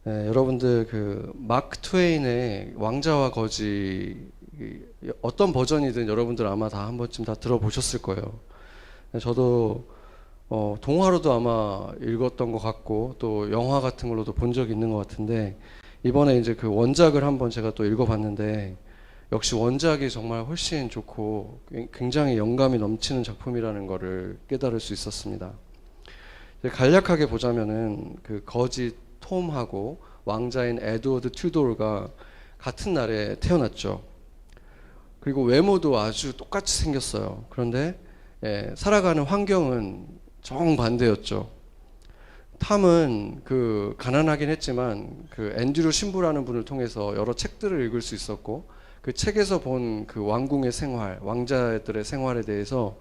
네, 여러분들 그 마크 트웨인의 왕자와 거지 어떤 버전이든 여러분들 아마 다 한 번쯤 다 들어보셨을 거예요. 네, 저도 동화로도 아마 읽었던 것 같고 또 영화 같은 걸로도 본 적이 있는 것 같은데 이번에 이제 그 원작을 한번 제가 또 읽어봤는데 역시 원작이 정말 훨씬 좋고 굉장히 영감이 넘치는 작품이라는 거를 깨달을 수 있었습니다. 간략하게 보자면은 그 거지 톰하고 왕자인 에드워드 튜도르가 같은 날에 태어났죠. 그리고 외모도 아주 똑같이 생겼어요. 그런데 살아가는 환경은 정반대였죠. 탐은 그 가난하긴 했지만 그 앤드류 신부라는 분을 통해서 여러 책들을 읽을 수 있었고 그 책에서 본 그 왕궁의 생활, 왕자들의 생활에 대해서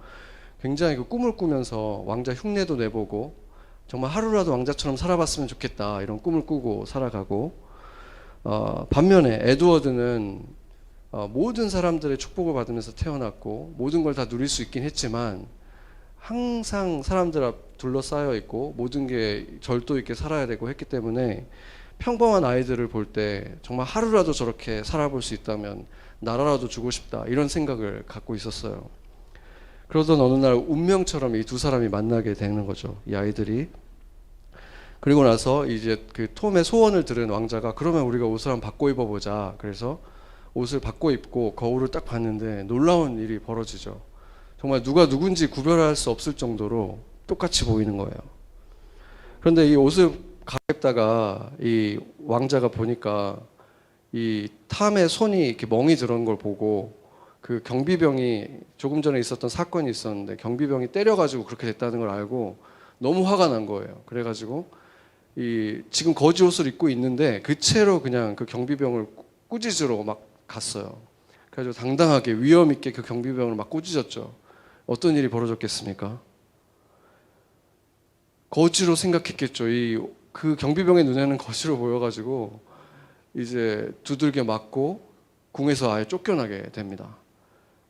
굉장히 그 꿈을 꾸면서 왕자 흉내도 내보고 정말 하루라도 왕자처럼 살아봤으면 좋겠다 이런 꿈을 꾸고 살아가고 반면에 에드워드는 모든 사람들의 축복을 받으면서 태어났고 모든 걸 다 누릴 수 있긴 했지만 항상 사람들 앞 둘러싸여 있고 모든 게 절도 있게 살아야 되고 했기 때문에 평범한 아이들을 볼 때 정말 하루라도 저렇게 살아볼 수 있다면 나라라도 주고 싶다 이런 생각을 갖고 있었어요. 그러던 어느 날 운명처럼 이 두 사람이 만나게 되는 거죠. 이 아이들이. 그리고 나서 이제 그 톰의 소원을 들은 왕자가 그러면 우리가 옷을 한번 바꿔 입어보자. 그래서 옷을 바꿔 입고 거울을 딱 봤는데 놀라운 일이 벌어지죠. 정말 누가 누군지 구별할 수 없을 정도로 똑같이 보이는 거예요. 그런데 이 옷을 갈아입다가 이 왕자가 보니까 이 탐의 손이 이렇게 멍이 들어온 걸 보고 그 경비병이 조금 전에 있었던 사건이 있었는데 경비병이 때려가지고 그렇게 됐다는 걸 알고 너무 화가 난 거예요. 그래가지고 이 지금 거지 옷을 입고 있는데 그 채로 그냥 그 경비병을 꾸짖으러 막 갔어요. 그래가지고 당당하게 위험 있게 그 경비병을 막 꾸짖었죠. 어떤 일이 벌어졌겠습니까? 거지로 생각했겠죠. 이 그 경비병의 눈에는 거지로 보여가지고 이제 두들겨 맞고 궁에서 아예 쫓겨나게 됩니다.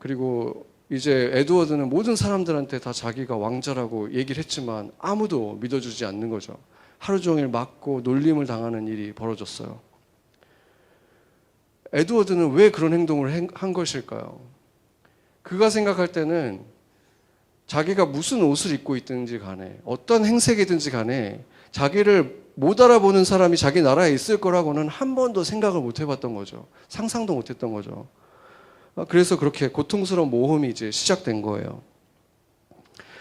그리고 이제 에드워드는 모든 사람들한테 다 자기가 왕자라고 얘기를 했지만 아무도 믿어주지 않는 거죠. 하루 종일 맞고 놀림을 당하는 일이 벌어졌어요. 에드워드는 왜 그런 행동을 한 것일까요? 그가 생각할 때는 자기가 무슨 옷을 입고 있든지 간에 어떤 행색이든지 간에 자기를 못 알아보는 사람이 자기 나라에 있을 거라고는 한 번도 생각을 못 해봤던 거죠. 상상도 못 했던 거죠. 그래서 그렇게 고통스러운 모험이 이제 시작된 거예요.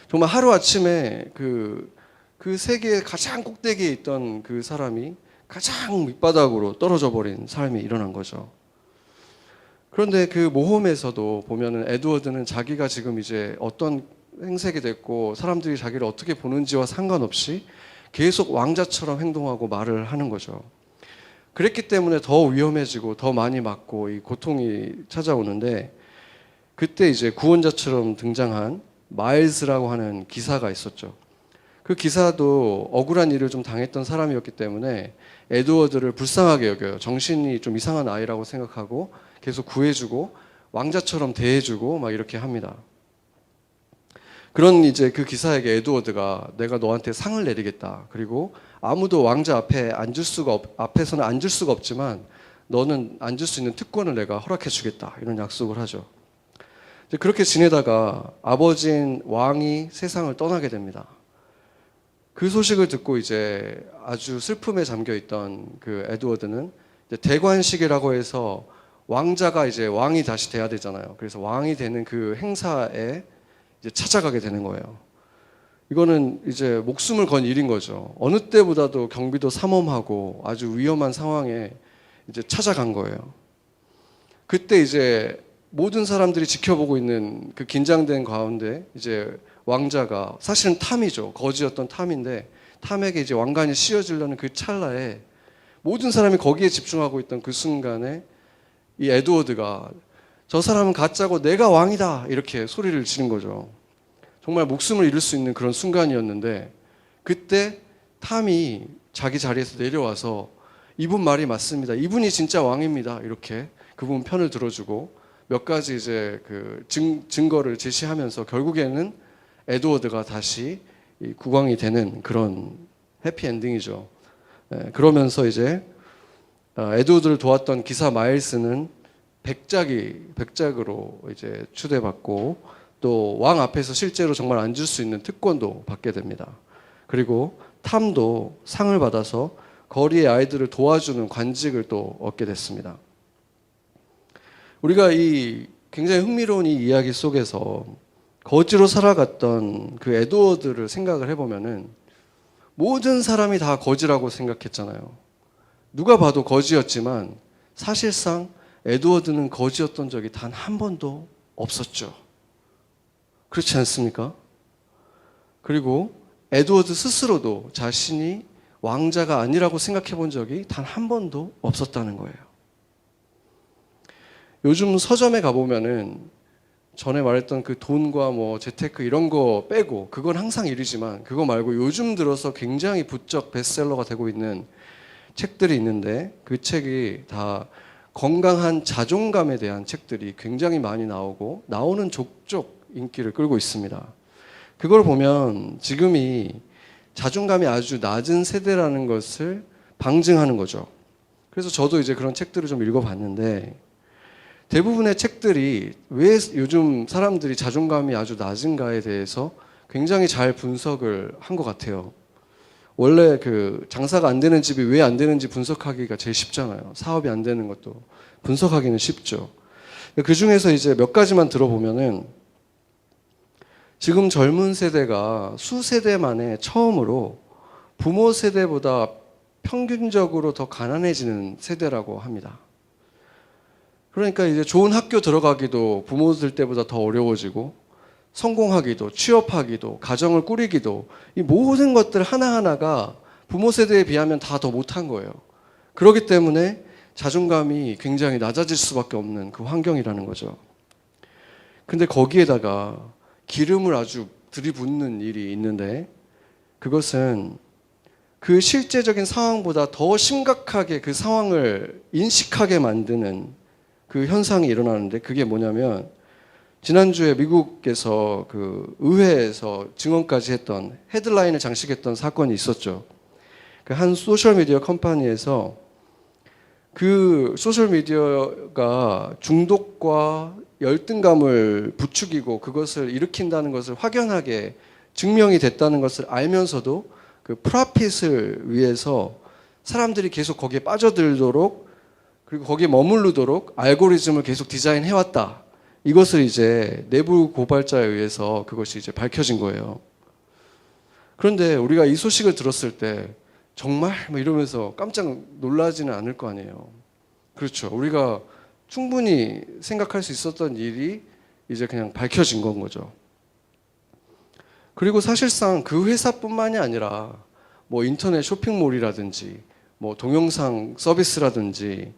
정말 하루아침에 그 세계의 가장 꼭대기에 있던 그 사람이 가장 밑바닥으로 떨어져 버린 삶이 일어난 거죠. 그런데 그 모험에서도 보면은 에드워드는 자기가 지금 이제 어떤 행색이 됐고 사람들이 자기를 어떻게 보는지와 상관없이 계속 왕자처럼 행동하고 말을 하는 거죠. 그랬기 때문에 더 위험해지고 더 많이 맞고 이 고통이 찾아오는데 그때 이제 구원자처럼 등장한 마일스라고 하는 기사가 있었죠. 그 기사도 억울한 일을 좀 당했던 사람이었기 때문에 에드워드를 불쌍하게 여겨요. 정신이 좀 이상한 아이라고 생각하고 계속 구해주고 왕자처럼 대해주고 막 이렇게 합니다. 그런 이제 그 기사에게 에드워드가 내가 너한테 상을 내리겠다. 그리고 아무도 왕자 앞에서는 앉을 수가 없지만 너는 앉을 수 있는 특권을 내가 허락해 주겠다. 이런 약속을 하죠. 그렇게 지내다가 아버지인 왕이 세상을 떠나게 됩니다. 그 소식을 듣고 이제 아주 슬픔에 잠겨 있던 그 에드워드는 이제 대관식이라고 해서 왕자가 이제 왕이 다시 돼야 되잖아요. 그래서 왕이 되는 그 행사에 이제 찾아가게 되는 거예요. 이거는 이제 목숨을 건 일인 거죠. 어느 때보다도 경비도 삼엄하고 아주 위험한 상황에 이제 찾아간 거예요. 그때 이제 모든 사람들이 지켜보고 있는 그 긴장된 가운데 이제 왕자가 사실은 탐이죠. 거지였던 탐인데 탐에게 이제 왕관이 씌워지려는 그 찰나에 모든 사람이 거기에 집중하고 있던 그 순간에 이 에드워드가 저 사람은 가짜고 내가 왕이다 이렇게 소리를 지른 거죠. 정말 목숨을 잃을 수 있는 그런 순간이었는데 그때 탐이 자기 자리에서 내려와서 이분 말이 맞습니다. 이분이 진짜 왕입니다. 이렇게 그분 편을 들어주고 몇 가지 이제 그 증거를 제시하면서 결국에는 에드워드가 다시 국왕이 되는 그런 해피엔딩이죠. 그러면서 이제 에드워드를 도왔던 기사 마일스는 백작으로 이제 추대받고 또 왕 앞에서 실제로 정말 앉을 수 있는 특권도 받게 됩니다. 그리고 탐도 상을 받아서 거리의 아이들을 도와주는 관직을 또 얻게 됐습니다. 우리가 이 굉장히 흥미로운 이 이야기 속에서 거지로 살아갔던 그 에드워드를 생각을 해보면은 모든 사람이 다 거지라고 생각했잖아요. 누가 봐도 거지였지만 사실상 에드워드는 거지였던 적이 단 한 번도 없었죠. 그렇지 않습니까? 그리고 에드워드 스스로도 자신이 왕자가 아니라고 생각해 본 적이 단 한 번도 없었다는 거예요. 요즘 서점에 가보면은 전에 말했던 그 돈과 뭐 재테크 이런 거 빼고 그건 항상 일이지만 그거 말고 요즘 들어서 굉장히 부쩍 베스트셀러가 되고 있는 책들이 있는데 그 책이 다 건강한 자존감에 대한 책들이 굉장히 많이 나오고 나오는 족족 인기를 끌고 있습니다. 그걸 보면 지금이 자존감이 아주 낮은 세대라는 것을 방증하는 거죠. 그래서 저도 이제 그런 책들을 좀 읽어봤는데 대부분의 책들이 왜 요즘 사람들이 자존감이 아주 낮은가에 대해서 굉장히 잘 분석을 한 것 같아요. 원래 그 장사가 안 되는 집이 왜 안 되는지 분석하기가 제일 쉽잖아요. 사업이 안 되는 것도 분석하기는 쉽죠. 그 중에서 이제 몇 가지만 들어보면은 지금 젊은 세대가 수세대 만에 처음으로 부모 세대보다 평균적으로 더 가난해지는 세대라고 합니다. 그러니까 이제 좋은 학교 들어가기도 부모들 때보다 더 어려워지고 성공하기도 취업하기도 가정을 꾸리기도 이 모든 것들 하나하나가 부모 세대에 비하면 다 더 못한 거예요. 그렇기 때문에 자존감이 굉장히 낮아질 수밖에 없는 그 환경이라는 거죠. 근데 거기에다가 기름을 아주 들이붓는 일이 있는데 그것은 그 실제적인 상황보다 더 심각하게 그 상황을 인식하게 만드는 그 현상이 일어나는데 그게 뭐냐면 지난주에 미국에서 그 의회에서 증언까지 했던 헤드라인을 장식했던 사건이 있었죠. 그 한 소셜미디어 컴퍼니에서 그 소셜미디어가 중독과 열등감을 부추기고 그것을 일으킨다는 것을 확연하게 증명이 됐다는 것을 알면서도 그 프로핏을 위해서 사람들이 계속 거기에 빠져들도록 그리고 거기에 머무르도록 알고리즘을 계속 디자인해왔다. 이것을 이제 내부 고발자에 의해서 그것이 이제 밝혀진 거예요. 그런데 우리가 이 소식을 들었을 때 정말 뭐 이러면서 깜짝 놀라지는 않을 거 아니에요. 그렇죠. 우리가 충분히 생각할 수 있었던 일이 이제 그냥 밝혀진 건 거죠. 그리고 사실상 그 회사뿐만이 아니라 뭐 인터넷 쇼핑몰이라든지 뭐 동영상 서비스라든지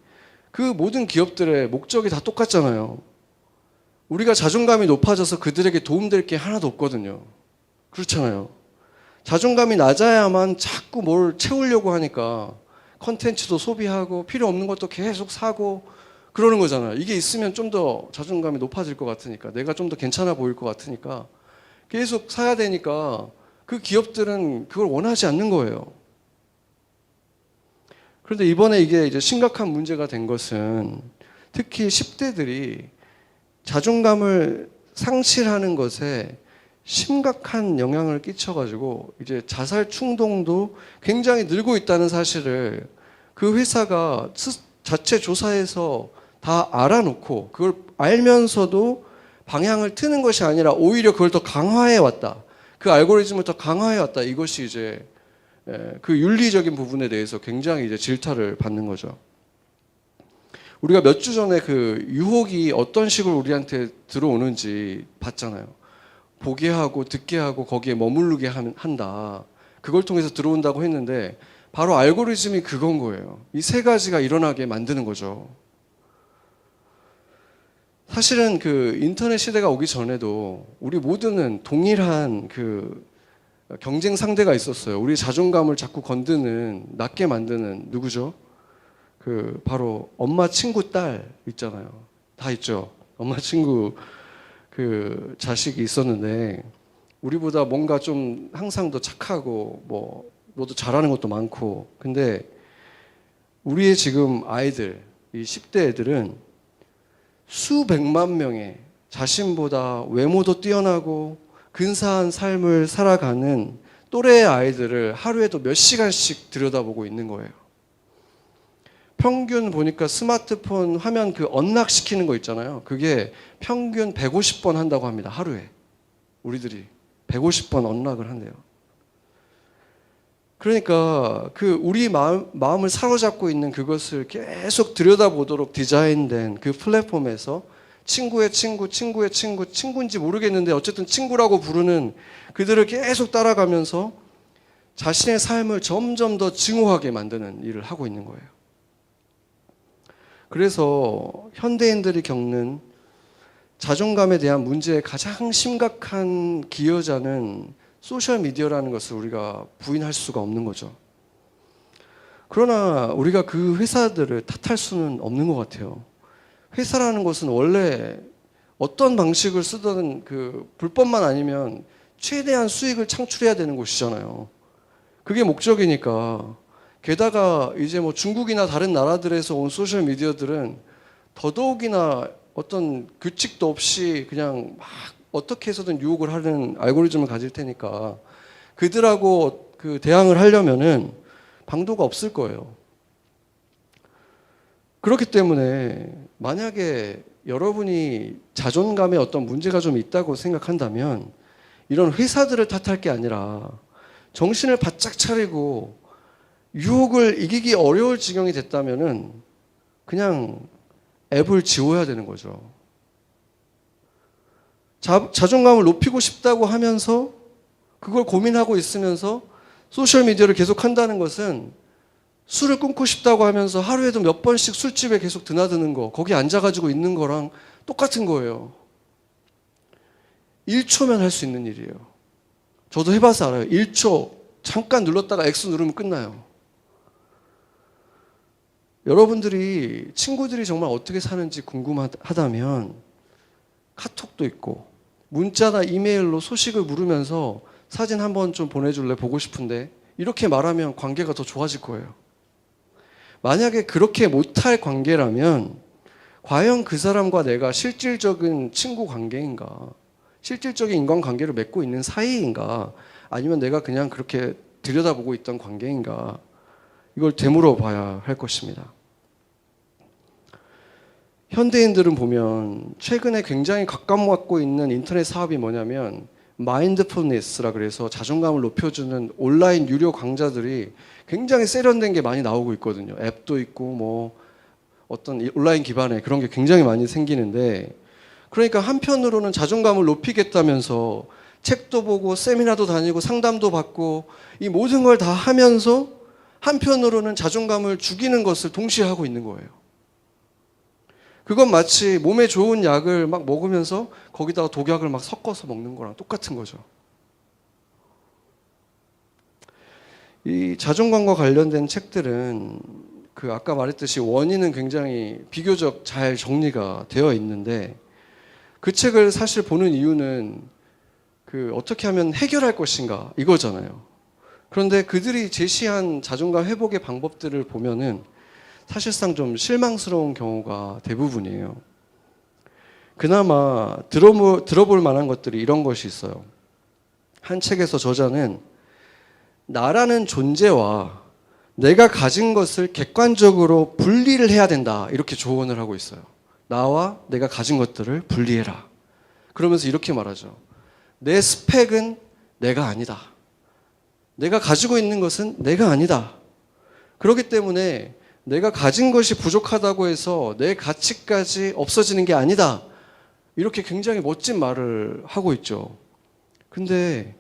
그 모든 기업들의 목적이 다 똑같잖아요. 우리가 자존감이 높아져서 그들에게 도움될 게 하나도 없거든요. 그렇잖아요. 자존감이 낮아야만 자꾸 뭘 채우려고 하니까 컨텐츠도 소비하고 필요 없는 것도 계속 사고 그러는 거잖아요. 이게 있으면 좀 더 자존감이 높아질 것 같으니까 내가 좀 더 괜찮아 보일 것 같으니까 계속 사야 되니까 그 기업들은 그걸 원하지 않는 거예요. 그런데 이번에 이게 이제 심각한 문제가 된 것은 특히 10대들이 자존감을 상실하는 것에 심각한 영향을 끼쳐가지고 이제 자살 충동도 굉장히 늘고 있다는 사실을 그 회사가 자체 조사에서 다 알아놓고 그걸 알면서도 방향을 트는 것이 아니라 오히려 그걸 더 강화해 왔다. 그 알고리즘을 더 강화해 왔다. 이것이 이제 그 윤리적인 부분에 대해서 굉장히 이제 질타를 받는 거죠. 우리가 몇 주 전에 그 유혹이 어떤 식으로 우리한테 들어오는지 봤잖아요. 보게 하고 듣게 하고 거기에 머무르게 한다. 그걸 통해서 들어온다고 했는데 바로 알고리즘이 그건 거예요. 이 세 가지가 일어나게 만드는 거죠. 사실은 그 인터넷 시대가 오기 전에도 우리 모두는 동일한 그 경쟁 상대가 있었어요. 우리 자존감을 자꾸 건드는, 낮게 만드는 누구죠? 그 바로 엄마 친구 딸 있잖아요. 다 있죠. 엄마 친구 그 자식이 있었는데 우리보다 뭔가 좀 항상 더 착하고 뭐 너도 잘하는 것도 많고. 근데 우리의 지금 아이들, 이 10대 애들은 수백만 명의 자신보다 외모도 뛰어나고 근사한 삶을 살아가는 또래의 아이들을 하루에도 몇 시간씩 들여다보고 있는 거예요. 평균 보니까 스마트폰 화면 그 언락시키는 거 있잖아요. 그게 평균 150번 한다고 합니다. 하루에. 우리들이 150번 언락을 한대요. 그러니까 그 우리 마음을 사로잡고 있는 그것을 계속 들여다보도록 디자인된 그 플랫폼에서 친구의 친구, 친구의 친구, 친구인지 모르겠는데 어쨌든 친구라고 부르는 그들을 계속 따라가면서 자신의 삶을 점점 더 증오하게 만드는 일을 하고 있는 거예요. 그래서 현대인들이 겪는 자존감에 대한 문제의 가장 심각한 기여자는 소셜미디어라는 것을 우리가 부인할 수가 없는 거죠. 그러나 우리가 그 회사들을 탓할 수는 없는 것 같아요. 회사라는 것은 원래 어떤 방식을 쓰든 그 불법만 아니면 최대한 수익을 창출해야 되는 곳이잖아요. 그게 목적이니까. 게다가 이제 뭐 중국이나 다른 나라들에서 온 소셜 미디어들은 더더욱이나 어떤 규칙도 없이 그냥 막 어떻게 해서든 유혹을 하는 알고리즘을 가질 테니까 그들하고 그 대항을 하려면은 방도가 없을 거예요. 그렇기 때문에 만약에 여러분이 자존감에 어떤 문제가 좀 있다고 생각한다면 이런 회사들을 탓할 게 아니라 정신을 바짝 차리고 유혹을 이기기 어려울 지경이 됐다면은 그냥 앱을 지워야 되는 거죠. 자존감을 높이고 싶다고 하면서 그걸 고민하고 있으면서 소셜미디어를 계속 한다는 것은 술을 끊고 싶다고 하면서 하루에도 몇 번씩 술집에 계속 드나드는 거, 거기 앉아가지고 있는 거랑 똑같은 거예요. 1초면 할 수 있는 일이에요. 저도 해봐서 알아요. 1초 잠깐 눌렀다가 X 누르면 끝나요. 여러분들이 친구들이 정말 어떻게 사는지 궁금하다면 카톡도 있고 문자나 이메일로 소식을 물으면서 사진 한번 좀 보내줄래? 보고 싶은데 이렇게 말하면 관계가 더 좋아질 거예요. 만약에 그렇게 못할 관계라면 과연 그 사람과 내가 실질적인 친구 관계인가? 실질적인 인간관계를 맺고 있는 사이인가? 아니면 내가 그냥 그렇게 들여다보고 있던 관계인가? 이걸 되물어 봐야 할 것입니다. 현대인들은 보면 최근에 굉장히 각광받고 있는 인터넷 사업이 뭐냐면 마인드풀니스라 그래서 자존감을 높여주는 온라인 유료 강좌들이 굉장히 세련된 게 많이 나오고 있거든요. 앱도 있고 뭐 어떤 온라인 기반의 그런 게 굉장히 많이 생기는데 그러니까 한편으로는 자존감을 높이겠다면서 책도 보고 세미나도 다니고 상담도 받고 이 모든 걸 다 하면서 한편으로는 자존감을 죽이는 것을 동시에 하고 있는 거예요. 그건 마치 몸에 좋은 약을 막 먹으면서 거기다가 독약을 막 섞어서 먹는 거랑 똑같은 거죠. 이 자존감과 관련된 책들은 그 아까 말했듯이 원인은 굉장히 비교적 잘 정리가 되어 있는데 그 책을 사실 보는 이유는 그 어떻게 하면 해결할 것인가 이거잖아요. 그런데 그들이 제시한 자존감 회복의 방법들을 보면은 사실상 좀 실망스러운 경우가 대부분이에요. 그나마 들어볼 만한 것들이 이런 것이 있어요. 한 책에서 저자는 나라는 존재와 내가 가진 것을 객관적으로 분리를 해야 된다 이렇게 조언을 하고 있어요. 나와 내가 가진 것들을 분리해라. 그러면서 이렇게 말하죠. 내 스펙은 내가 아니다. 내가 가지고 있는 것은 내가 아니다. 그렇기 때문에 내가 가진 것이 부족하다고 해서 내 가치까지 없어지는 게 아니다. 이렇게 굉장히 멋진 말을 하고 있죠. 근데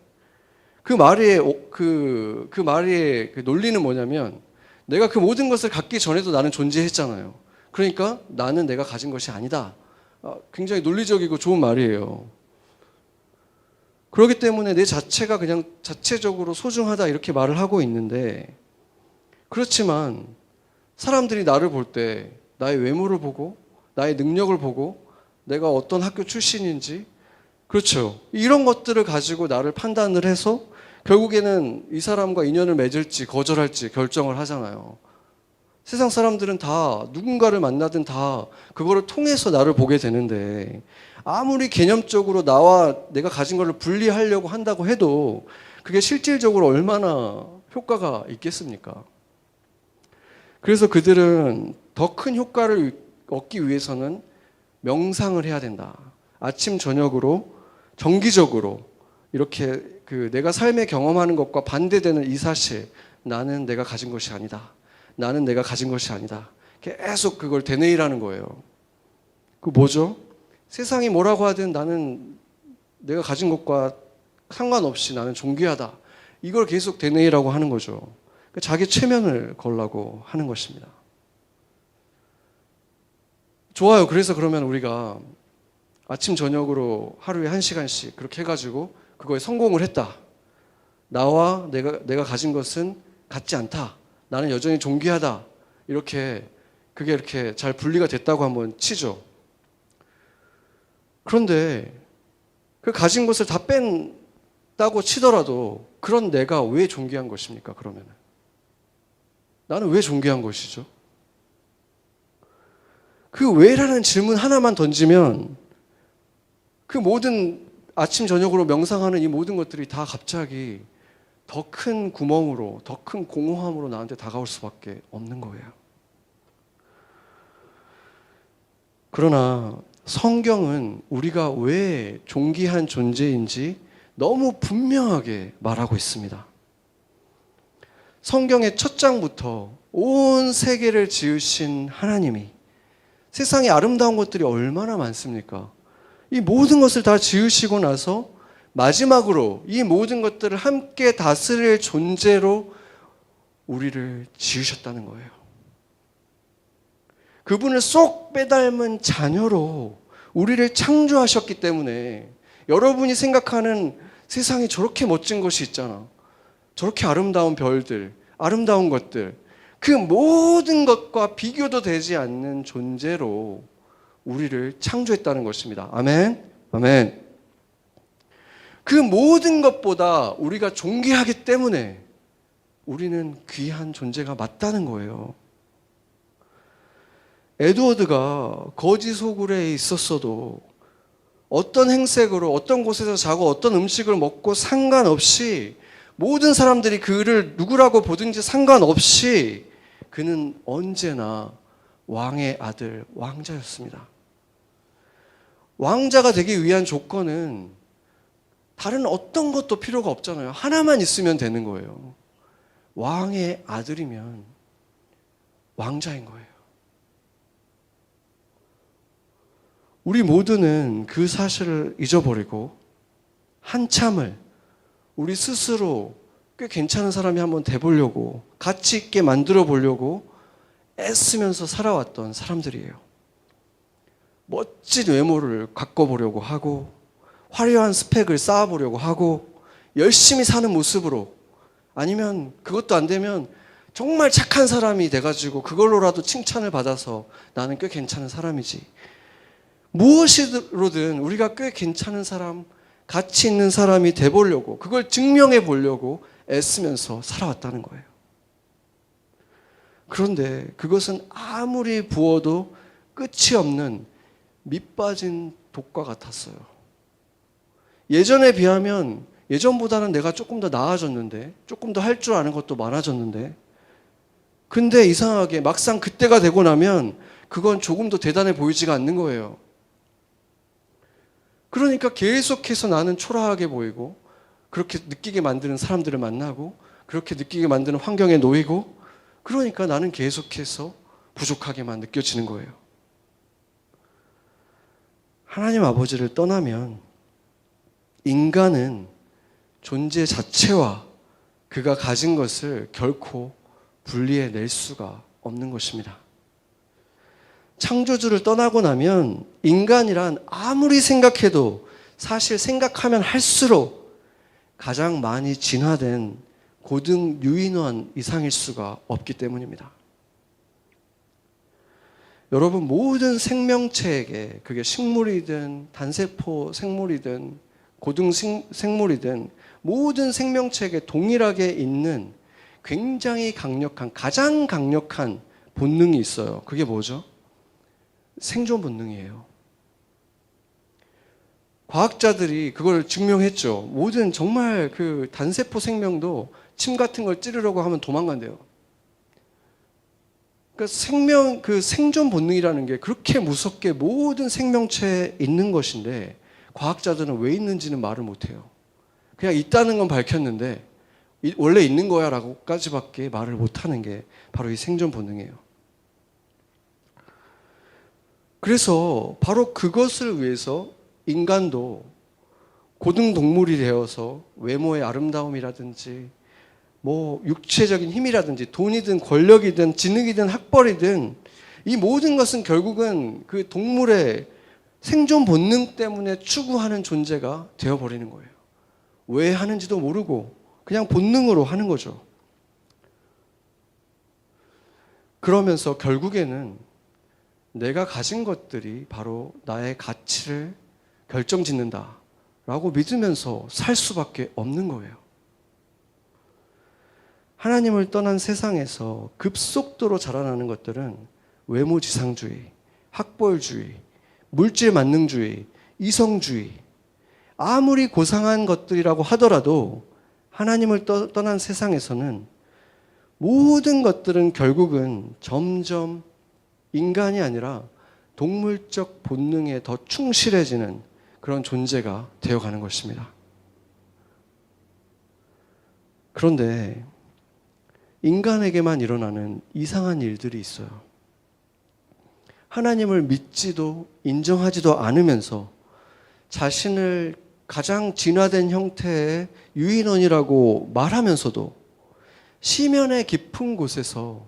그 말의 그 논리는 뭐냐면 내가 그 모든 것을 갖기 전에도 나는 존재했잖아요. 그러니까 나는 내가 가진 것이 아니다. 굉장히 논리적이고 좋은 말이에요. 그렇기 때문에 내 자체가 그냥 자체적으로 소중하다 이렇게 말을 하고 있는데 그렇지만 사람들이 나를 볼 때 나의 외모를 보고 나의 능력을 보고 내가 어떤 학교 출신인지 그렇죠. 이런 것들을 가지고 나를 판단을 해서 결국에는 이 사람과 인연을 맺을지 거절할지 결정을 하잖아요. 세상 사람들은 다 누군가를 만나든 다 그거를 통해서 나를 보게 되는데, 아무리 개념적으로 나와 내가 가진 것을 분리하려고 한다고 해도 그게 실질적으로 얼마나 효과가 있겠습니까? 그래서 그들은 더 큰 효과를 얻기 위해서는 명상을 해야 된다. 아침 저녁으로 정기적으로 이렇게 내가 삶에 경험하는 것과 반대되는 이 사실, 나는 내가 가진 것이 아니다. 나는 내가 가진 것이 아니다. 계속 그걸 되뇌이라는 거예요. 그 뭐죠? 세상이 뭐라고 하든 나는 내가 가진 것과 상관없이 나는 존귀하다. 이걸 계속 되뇌이라고 하는 거죠. 자기 최면을 걸라고 하는 것입니다. 좋아요. 그래서 그러면 우리가 아침 저녁으로 하루에 1시간씩 그렇게 해가지고 그거에 성공을 했다. 나와 내가 가진 것은 같지 않다. 나는 여전히 존귀하다. 그게 이렇게 잘 분리가 됐다고 한번 치죠. 그런데 그 가진 것을 다 뺀다고 치더라도 그런 내가 왜 존귀한 것입니까? 그러면 나는 왜 존귀한 것이죠? 그 왜라는 질문 하나만 던지면 그 모든 아침 저녁으로 명상하는 이 모든 것들이 다 갑자기 더 큰 구멍으로, 더 큰 공허함으로 나한테 다가올 수밖에 없는 거예요. 그러나 성경은 우리가 왜 존귀한 존재인지 너무 분명하게 말하고 있습니다. 성경의 첫 장부터 온 세계를 지으신 하나님이, 세상에 아름다운 것들이 얼마나 많습니까? 이 모든 것을 다 지으시고 나서 마지막으로 이 모든 것들을 함께 다스릴 존재로 우리를 지으셨다는 거예요. 그분을 쏙 빼닮은 자녀로 우리를 창조하셨기 때문에 여러분이 생각하는 세상에 저렇게 멋진 것이 있잖아. 저렇게 아름다운 별들, 아름다운 것들, 그 모든 것과 비교도 되지 않는 존재로 우리를 창조했다는 것입니다. 아멘? 아멘. 그 모든 것보다 우리가 존귀하기 때문에 우리는 귀한 존재가 맞다는 거예요. 에드워드가 거지 소굴에 있었어도 어떤 행색으로 어떤 곳에서 자고 어떤 음식을 먹고 상관없이, 모든 사람들이 그를 누구라고 보든지 상관없이 그는 언제나 왕의 아들, 왕자였습니다. 왕자가 되기 위한 조건은 다른 어떤 것도 필요가 없잖아요. 하나만 있으면 되는 거예요. 왕의 아들이면 왕자인 거예요. 우리 모두는 그 사실을 잊어버리고 한참을 우리 스스로 꽤 괜찮은 사람이 한번 돼보려고, 가치 있게 만들어 보려고 애쓰면서 살아왔던 사람들이에요. 멋진 외모를 갖고 보려고 하고, 화려한 스펙을 쌓아보려고 하고, 열심히 사는 모습으로, 아니면 그것도 안 되면 정말 착한 사람이 돼가지고 그걸로라도 칭찬을 받아서 나는 꽤 괜찮은 사람이지. 무엇이로든 우리가 꽤 괜찮은 사람, 가치 있는 사람이 돼보려고, 그걸 증명해 보려고 애쓰면서 살아왔다는 거예요. 그런데 그것은 아무리 부어도 끝이 없는 밑빠진 독과 같았어요. 예전에 비하면, 예전보다는 내가 조금 더 나아졌는데, 조금 더 할 줄 아는 것도 많아졌는데, 근데 이상하게 막상 그때가 되고 나면 그건 조금 더 대단해 보이지가 않는 거예요. 그러니까 계속해서 나는 초라하게 보이고, 그렇게 느끼게 만드는 사람들을 만나고, 그렇게 느끼게 만드는 환경에 놓이고, 그러니까 나는 계속해서 부족하게만 느껴지는 거예요. 하나님 아버지를 떠나면 인간은 존재 자체와 그가 가진 것을 결코 분리해낼 수가 없는 것입니다. 창조주를 떠나고 나면 인간이란 아무리 생각해도, 사실 생각하면 할수록 가장 많이 진화된 고등 유인원 이상일 수가 없기 때문입니다. 여러분, 모든 생명체에게, 그게 식물이든 단세포 생물이든 고등생물이든 모든 생명체에게 동일하게 있는 굉장히 강력한, 가장 강력한 본능이 있어요. 그게 뭐죠? 생존 본능이에요. 과학자들이 그걸 증명했죠. 모든 정말 그 단세포 생명도 침 같은 걸 찌르려고 하면 도망간대요. 그러니까 그 생존 본능이라는 게 그렇게 무섭게 모든 생명체에 있는 것인데 과학자들은 왜 있는지는 말을 못해요. 그냥 있다는 건 밝혔는데 원래 있는 거야 라고까지밖에 말을 못하는 게 바로 이 생존 본능이에요. 그래서 바로 그것을 위해서 인간도 고등동물이 되어서 외모의 아름다움이라든지 뭐 육체적인 힘이라든지 돈이든 권력이든 지능이든 학벌이든 이 모든 것은 결국은 그 동물의 생존 본능 때문에 추구하는 존재가 되어버리는 거예요. 왜 하는지도 모르고 그냥 본능으로 하는 거죠. 그러면서 결국에는 내가 가진 것들이 바로 나의 가치를 결정짓는다 라고 믿으면서 살 수밖에 없는 거예요. 하나님을 떠난 세상에서 급속도로 자라나는 것들은 외모지상주의, 학벌주의, 물질 만능주의, 이성주의, 아무리 고상한 것들이라고 하더라도 하나님을 떠난 세상에서는 모든 것들은 결국은 점점 인간이 아니라 동물적 본능에 더 충실해지는 그런 존재가 되어가는 것입니다. 그런데 인간에게만 일어나는 이상한 일들이 있어요. 하나님을 믿지도 인정하지도 않으면서 자신을 가장 진화된 형태의 유인원이라고 말하면서도 심연의 깊은 곳에서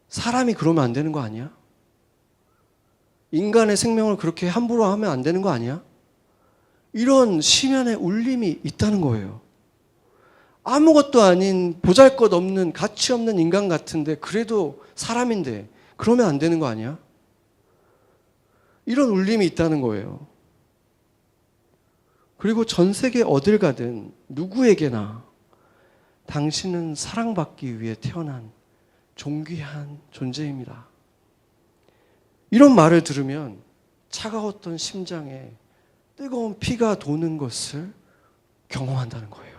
사람이 그러면 안 되는 거 아니야? 인간의 생명을 그렇게 함부로 하면 안 되는 거 아니야? 이런 심연의 울림이 있다는 거예요. 아무것도 아닌 보잘것없는 가치 없는 인간 같은데 그래도 사람인데 그러면 안 되는 거 아니야? 이런 울림이 있다는 거예요. 그리고 전 세계 어딜 가든 누구에게나 당신은 사랑받기 위해 태어난 존귀한 존재입니다. 이런 말을 들으면 차가웠던 심장에 뜨거운 피가 도는 것을 경험한다는 거예요.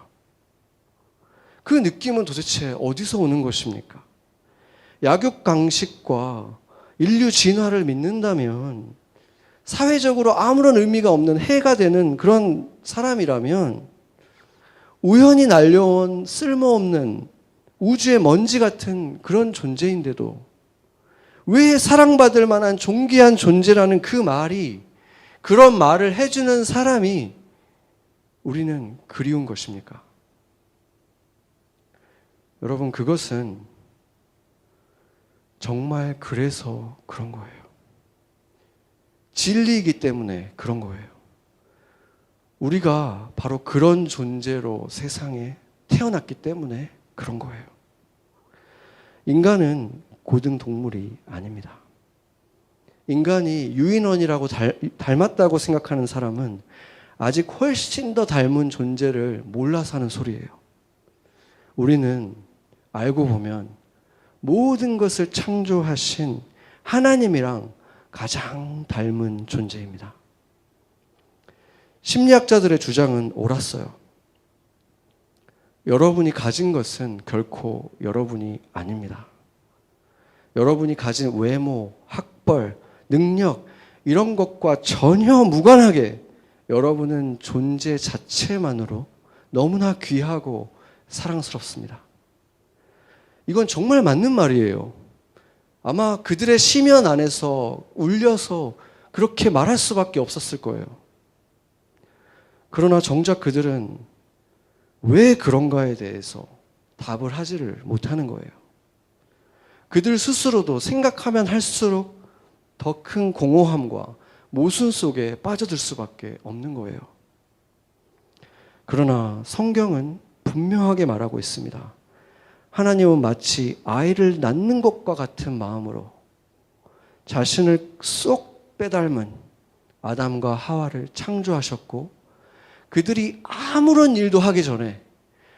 그 느낌은 도대체 어디서 오는 것입니까? 약육강식과 인류 진화를 믿는다면 사회적으로 아무런 의미가 없는 해가 되는 그런 사람이라면 우연히 날려온 쓸모없는 우주의 먼지 같은 그런 존재인데도 왜 사랑받을 만한 존귀한 존재라는 그 말이, 그런 말을 해주는 사람이 우리는 그리운 것입니까? 여러분, 그것은 정말 그래서 그런 거예요. 진리이기 때문에 그런 거예요. 우리가 바로 그런 존재로 세상에 태어났기 때문에 그런 거예요. 인간은 고등동물이 아닙니다. 인간이 유인원이라고 닮았다고 생각하는 사람은 아직 훨씬 더 닮은 존재를 몰라서 하는 소리예요. 우리는 알고 보면 모든 것을 창조하신 하나님이랑 가장 닮은 존재입니다. 심리학자들의 주장은 옳았어요. 여러분이 가진 것은 결코 여러분이 아닙니다. 여러분이 가진 외모, 학벌, 능력 이런 것과 전혀 무관하게 여러분은 존재 자체만으로 너무나 귀하고 사랑스럽습니다. 이건 정말 맞는 말이에요. 아마 그들의 심연 안에서 울려서 그렇게 말할 수밖에 없었을 거예요. 그러나 정작 그들은 왜 그런가에 대해서 답을 하지를 못하는 거예요. 그들 스스로도 생각하면 할수록 더 큰 공허함과 모순 속에 빠져들 수밖에 없는 거예요. 그러나 성경은 분명하게 말하고 있습니다. 하나님은 마치 아이를 낳는 것과 같은 마음으로 자신을 쏙 빼닮은 아담과 하와를 창조하셨고 그들이 아무런 일도 하기 전에,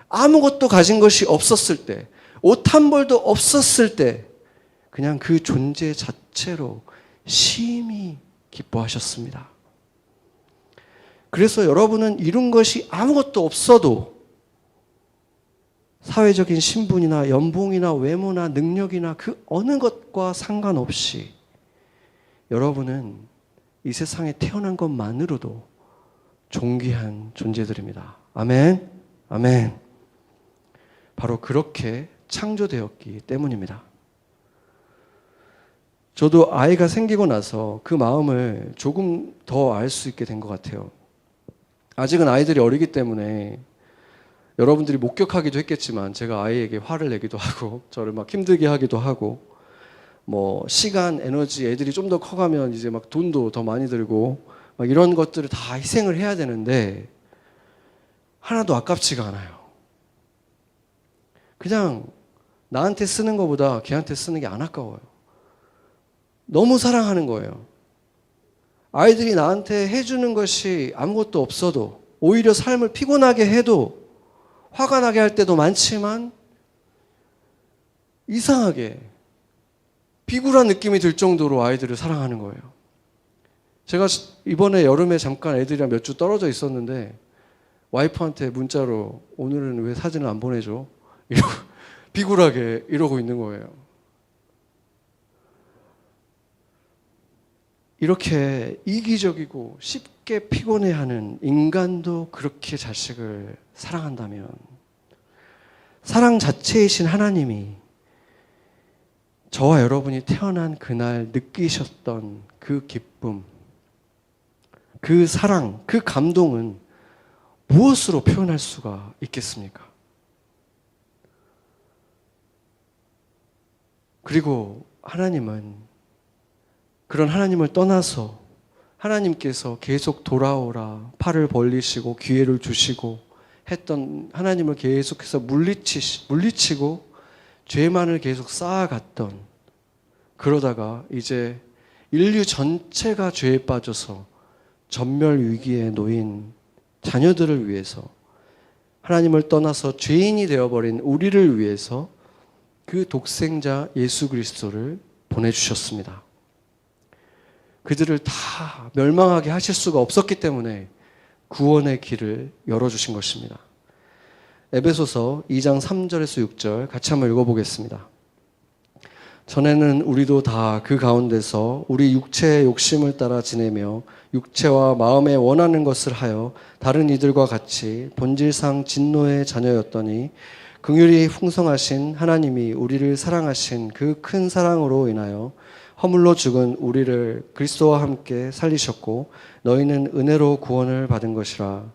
아무것도 가진 것이 없었을 때, 옷 한 벌도 없었을 때 그냥 그 존재 자체로 심히 기뻐하셨습니다. 그래서 여러분은 이룬 것이 아무것도 없어도 사회적인 신분이나 연봉이나 외모나 능력이나 그 어느 것과 상관없이 여러분은 이 세상에 태어난 것만으로도 존귀한 존재들입니다. 아멘. 아멘. 바로 그렇게 창조되었기 때문입니다. 저도 아이가 생기고 나서 그 마음을 조금 더 알 수 있게 된 것 같아요. 아직은 아이들이 어리기 때문에 여러분들이 목격하기도 했겠지만 제가 아이에게 화를 내기도 하고 저를 막 힘들게 하기도 하고 뭐 시간, 에너지, 애들이 좀 더 커가면 이제 막 돈도 더 많이 들고 막 이런 것들을 다 희생을 해야 되는데 하나도 아깝지가 않아요. 그냥 나한테 쓰는 것보다 걔한테 쓰는 게 안 아까워요. 너무 사랑하는 거예요. 아이들이 나한테 해주는 것이 아무것도 없어도 오히려 삶을 피곤하게 해도 화가 나게 할 때도 많지만 이상하게 비굴한 느낌이 들 정도로 아이들을 사랑하는 거예요. 제가 이번에 여름에 잠깐 애들이랑 몇 주 떨어져 있었는데 와이프한테 문자로 오늘은 왜 사진을 안 보내줘? 비굴하게 이러고 있는 거예요. 이렇게 이기적이고 쉽게 피곤해하는 인간도 그렇게 자식을 사랑한다면 사랑 자체이신 하나님이 저와 여러분이 태어난 그날 느끼셨던 그 기쁨, 그 사랑, 그 감동은 무엇으로 표현할 수가 있겠습니까? 그리고 하나님은 그런 하나님을 떠나서 하나님께서 계속 돌아오라 팔을 벌리시고 기회를 주시고 했던 하나님을 계속해서 물리치고 죄만을 계속 쌓아갔던, 그러다가 이제 인류 전체가 죄에 빠져서 전멸 위기에 놓인 자녀들을 위해서 하나님을 떠나서 죄인이 되어버린 우리를 위해서 그 독생자 예수 그리스도를 보내주셨습니다. 그들을 다 멸망하게 하실 수가 없었기 때문에 구원의 길을 열어주신 것입니다. 에베소서 2장 3절에서 6절 같이 한번 읽어보겠습니다. 전에는 우리도 다 그 가운데서 우리 육체의 욕심을 따라 지내며 육체와 마음에 원하는 것을 하여 다른 이들과 같이 본질상 진노의 자녀였더니 긍휼이 풍성하신 하나님이 우리를 사랑하신 그 큰 사랑으로 인하여 허물로 죽은 우리를 그리스도와 함께 살리셨고 너희는 은혜로 구원을 받은 것이라.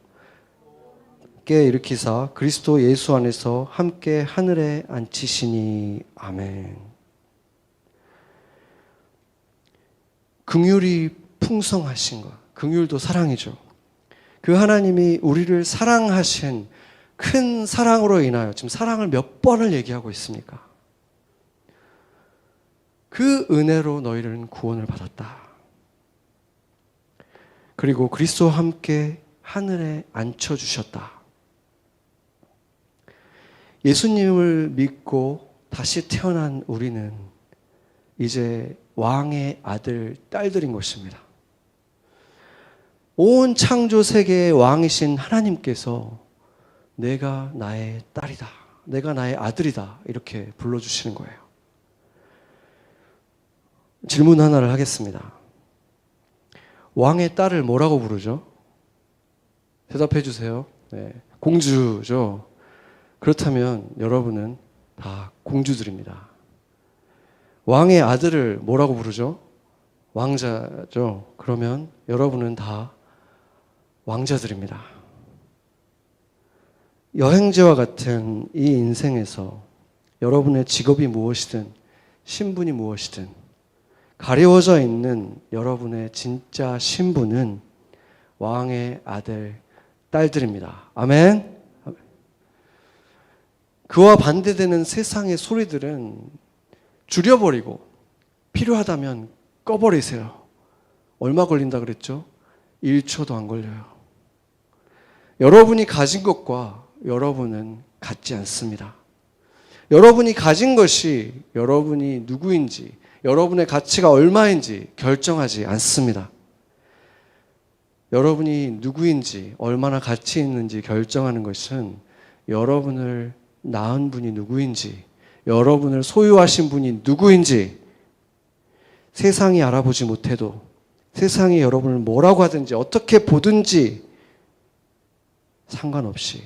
깨 일으키사 그리스도 예수 안에서 함께 하늘에 앉히시니. 아멘. 긍휼이 풍성하신 것, 긍휼도 사랑이죠. 그 하나님이 우리를 사랑하신 큰 사랑으로 인하여, 지금 사랑을 몇 번을 얘기하고 있습니까? 그 은혜로 너희는 구원을 받았다. 그리고 그리스도와 함께 하늘에 앉혀주셨다. 예수님을 믿고 다시 태어난 우리는 이제 왕의 아들, 딸들인 것입니다. 온 창조 세계의 왕이신 하나님께서 내가 나의 딸이다, 내가 나의 아들이다 이렇게 불러주시는 거예요. 질문 하나를 하겠습니다. 왕의 딸을 뭐라고 부르죠? 대답해 주세요. 네, 공주죠. 그렇다면 여러분은 다 공주들입니다. 왕의 아들을 뭐라고 부르죠? 왕자죠. 그러면 여러분은 다 왕자들입니다. 여행자와 같은 이 인생에서 여러분의 직업이 무엇이든 신분이 무엇이든 가려워져 있는 여러분의 진짜 신분은 왕의 아들, 딸들입니다. 아멘. 그와 반대되는 세상의 소리들은 줄여버리고 필요하다면 꺼버리세요. 얼마 걸린다 그랬죠? 1초도 안 걸려요. 여러분이 가진 것과 여러분은 같지 않습니다. 여러분이 가진 것이 여러분이 누구인지, 여러분의 가치가 얼마인지 결정하지 않습니다. 여러분이 누구인지, 얼마나 가치 있는지 결정하는 것은 여러분을 낳은 분이 누구인지, 여러분을 소유하신 분이 누구인지 세상이 알아보지 못해도, 세상이 여러분을 뭐라고 하든지 어떻게 보든지 상관없이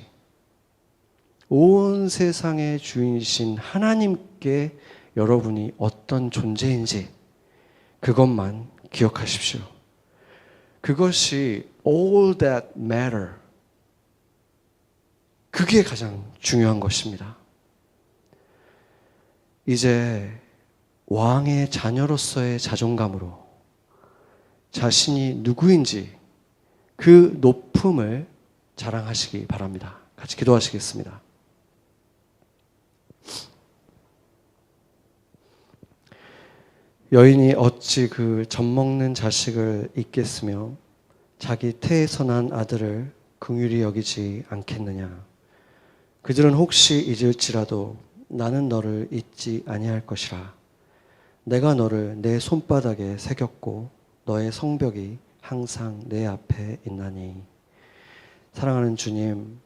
온 세상의 주인이신 하나님께 여러분이 어떤 존재인지 그것만 기억하십시오. 그것이 all that matter. 그게 가장 중요한 것입니다. 이제 왕의 자녀로서의 자존감으로 자신이 누구인지 그 높음을 자랑하시기 바랍니다. 같이 기도하시겠습니다. 여인이 어찌 그 젖먹는 자식을 잊겠으며 자기 태에서 난 아들을 긍휼히 여기지 않겠느냐. 그들은 혹시 잊을지라도 나는 너를 잊지 아니할 것이라. 내가 너를 내 손바닥에 새겼고 너의 성벽이 항상 내 앞에 있나니. 사랑하는 주님,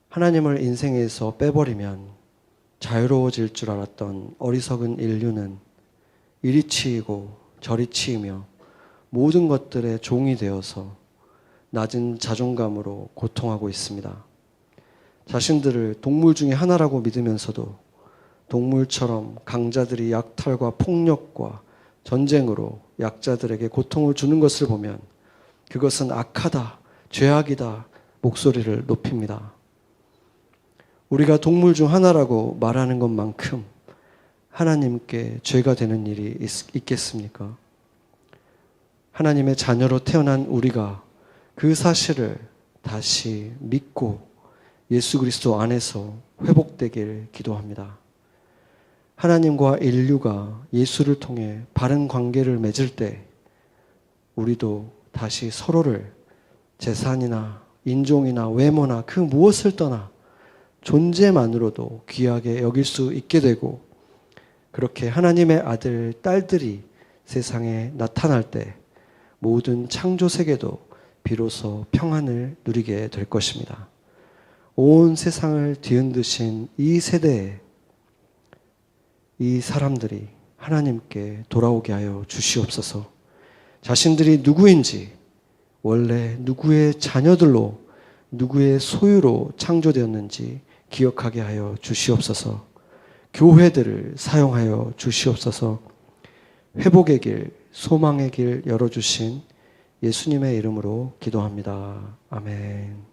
하나님을 인생에서 빼버리면 자유로워질 줄 알았던 어리석은 인류는 이리 치이고 저리 치이며 모든 것들의 종이 되어서 낮은 자존감으로 고통하고 있습니다. 자신들을 동물 중에 하나라고 믿으면서도 동물처럼 강자들이 약탈과 폭력과 전쟁으로 약자들에게 고통을 주는 것을 보면 그것은 악하다, 죄악이다 목소리를 높입니다. 우리가 동물 중 하나라고 말하는 것만큼 하나님께 죄가 되는 일이 있겠습니까? 하나님의 자녀로 태어난 우리가 그 사실을 다시 믿고 예수 그리스도 안에서 회복되길 기도합니다. 하나님과 인류가 예수를 통해 바른 관계를 맺을 때 우리도 다시 서로를 재산이나 인종이나 외모나 그 무엇을 떠나 존재만으로도 귀하게 여길 수 있게 되고, 그렇게 하나님의 아들, 딸들이 세상에 나타날 때 모든 창조 세계도 비로소 평안을 누리게 될 것입니다. 온 세상을 뒤흔드신 이 세대에 이 사람들이 하나님께 돌아오게 하여 주시옵소서. 자신들이 누구인지, 원래 누구의 자녀들로, 누구의 소유로 창조되었는지 기억하게 하여 주시옵소서. 교회들을 사용하여 주시옵소서. 회복의 길, 소망의 길 열어주신 예수님의 이름으로 기도합니다. 아멘.